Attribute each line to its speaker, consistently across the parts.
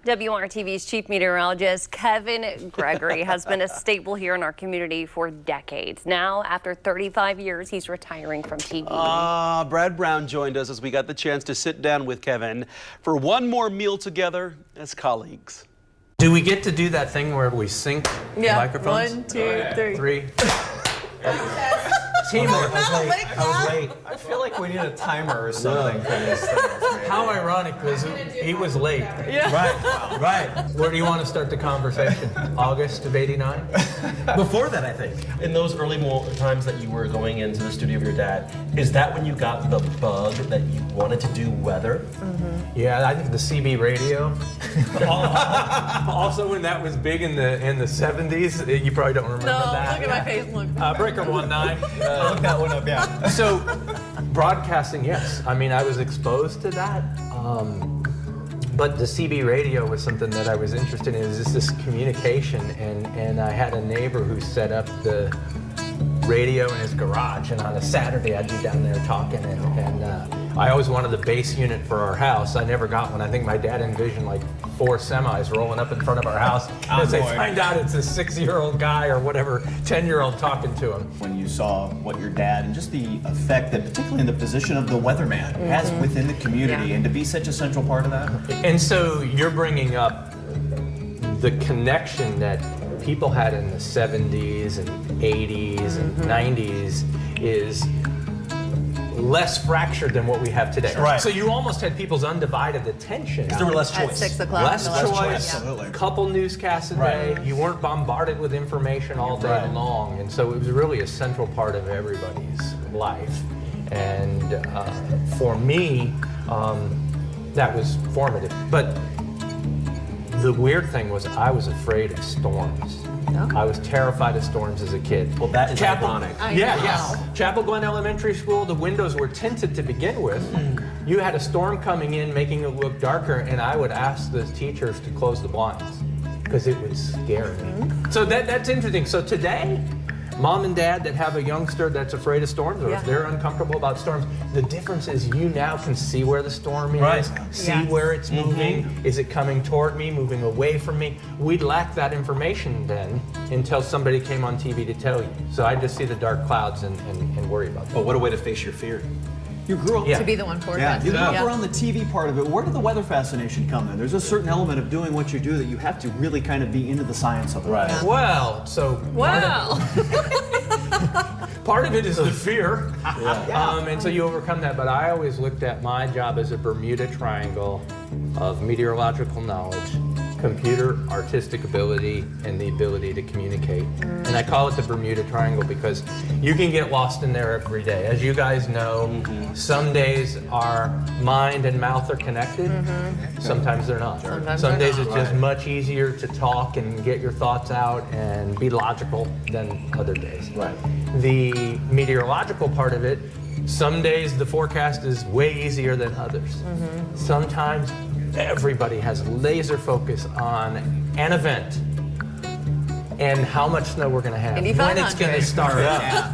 Speaker 1: WRTV's chief meteorologist, Kevin Gregory, has been a staple here in our community for decades. Now, after 35 years, he's retiring from TV.
Speaker 2: Brad Brown joined us as we got the chance to sit down with Kevin for one more meal together as colleagues.
Speaker 3: Do we get to do that thing where we sync microphones?
Speaker 4: 1, 2, 3.
Speaker 3: Teamwork.
Speaker 4: I was late. I feel like we need a timer or something for this thing.
Speaker 3: How ironic, because he was late.
Speaker 4: Yeah.
Speaker 3: Right. Where do you want to start the conversation? August of '89? Before that, I think.
Speaker 5: In those early times that you were going into the studio of your dad, is that when you got the bug that you wanted to do weather?
Speaker 3: Mm-hmm. Yeah, I think the CB radio. Also, when that was big in the 70s, you probably don't remember that.
Speaker 4: Look at my face. Look.
Speaker 3: Breaker 19.
Speaker 4: Look that one up, yeah.
Speaker 3: So, broadcasting, yes. I mean, I was exposed to that. But the CB radio was something that I was interested in. It was this communication, and I had a neighbor who set up the radio in his garage, and on a Saturday I'd be down there talking, and I always wanted the base unit for our house. I never got one. I think my dad envisioned like 4 semis rolling up in front of our house as they find out it's a 6-year-old guy or whatever, 10-year-old talking to him.
Speaker 6: When you saw what your dad and just the effect that, particularly in the position of the weatherman, has within the community, and to be such a central part of that.
Speaker 3: And so you're bringing up the connection that people had in the 70s and 80s and 90s is less fractured than what we have today.
Speaker 6: Right.
Speaker 3: So you almost had people's undivided attention.
Speaker 6: There were less choice.
Speaker 4: At 6 o'clock.
Speaker 3: Less choice,
Speaker 6: Absolutely.
Speaker 3: couple newscasts a day. You weren't bombarded with information all day long, and so it was really a central part of everybody's life. And for me, that was formative. But the weird thing was I was afraid of storms. I was terrified of storms as a kid.
Speaker 5: Well, that is ironic.
Speaker 3: Yeah. Chapel Glen Elementary School, the windows were tinted to begin with. You had a storm coming in, making it look darker, and I would ask the teachers to close the blinds because it would scare me. So that's interesting. So today, mom and dad that have a youngster that's afraid of storms, or if they're uncomfortable about storms, the difference is you now can see where the storm is, see where it's moving. Is it coming toward me, moving away from me? We'd lack that information then until somebody came on TV to tell you. So I just see the dark clouds and worry about that.
Speaker 5: But what a way to face your fear.
Speaker 6: You grew up
Speaker 4: To be the one forecasting.
Speaker 6: you grew up around the TV part of it. Where did the weather fascination come in? There's a certain element of doing what you do that you have to really kind of be into the science of it.
Speaker 5: Right.
Speaker 3: Well, so part of it is the fear, and so you overcome that. But I always looked at my job as a Bermuda Triangle of meteorological knowledge, computer, artistic ability, and the ability to communicate. And I call it the Bermuda Triangle because you can get lost in there every day. As you guys know, some days our mind and mouth are connected. Sometimes they're not. Some days it's just much easier to talk and get your thoughts out and be logical than other days. The meteorological part of it, some days the forecast is way easier than others. Sometimes everybody has laser focus on an event and how much snow we're going to have, when it's going to start.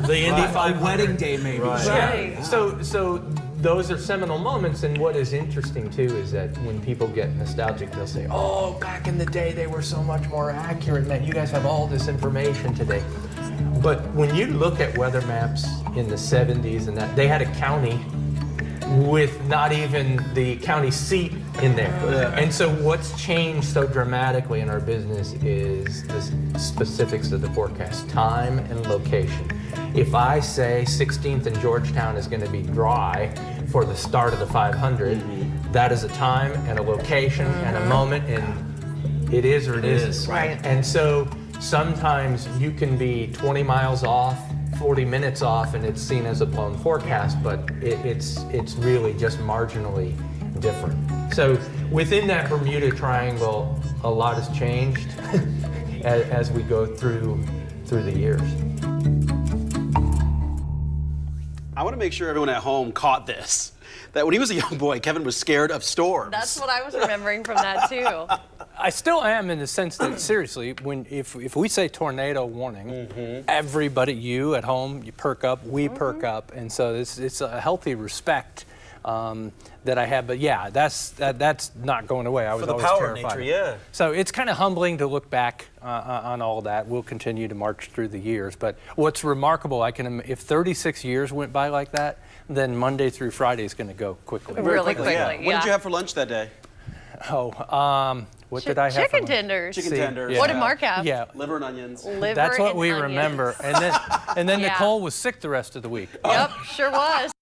Speaker 3: The Indy 500.
Speaker 6: Wedding day, maybe.
Speaker 3: So those are seminal moments, and what is interesting too is that when people get nostalgic, they'll say, "Oh, back in the day, they were so much more accurate, man. You guys have all this information today." But when you look at weather maps in the 70s and that, they had a county with not even the county seat in there. And so what's changed so dramatically in our business is the specifics of the forecast, time and location. If I say 16th and Georgetown is going to be dry for the start of the 500, that is a time and a location and a moment, and it is or it isn't. And so sometimes you can be 20 miles off, 40 minutes off, and it's seen as a blown forecast, but it's really just marginally different. So within that Bermuda Triangle, a lot has changed as we go through the years.
Speaker 2: I want to make sure everyone at home caught this. That when he was a young boy, Kevin was scared of storms.
Speaker 1: That's what I was remembering from that too.
Speaker 3: I still am, in the sense that seriously, if we say tornado warning, everybody, you at home, you perk up, we perk up, and so it's a healthy respect that I had. But yeah, that's not going away. I was
Speaker 5: For the
Speaker 3: always
Speaker 5: power of
Speaker 3: terrified.
Speaker 5: nature, yeah.
Speaker 3: So it's kind of humbling to look back on all that. We'll continue to march through the years. But what's remarkable, if 36 years went by like that, then Monday through Friday is going to go quickly.
Speaker 1: Really quickly,
Speaker 2: What did you have for lunch that day?
Speaker 3: What did I have?
Speaker 1: Chicken
Speaker 3: for lunch?
Speaker 1: tenders.
Speaker 2: Chicken tenders.
Speaker 1: What did Mark have?
Speaker 3: Yeah.
Speaker 2: Liver and onions.
Speaker 1: Liver
Speaker 3: That's what
Speaker 1: and
Speaker 3: we
Speaker 1: onions.
Speaker 3: remember. And then
Speaker 1: Yeah.
Speaker 3: Nicole was sick the rest of the week.
Speaker 1: Yep, sure was.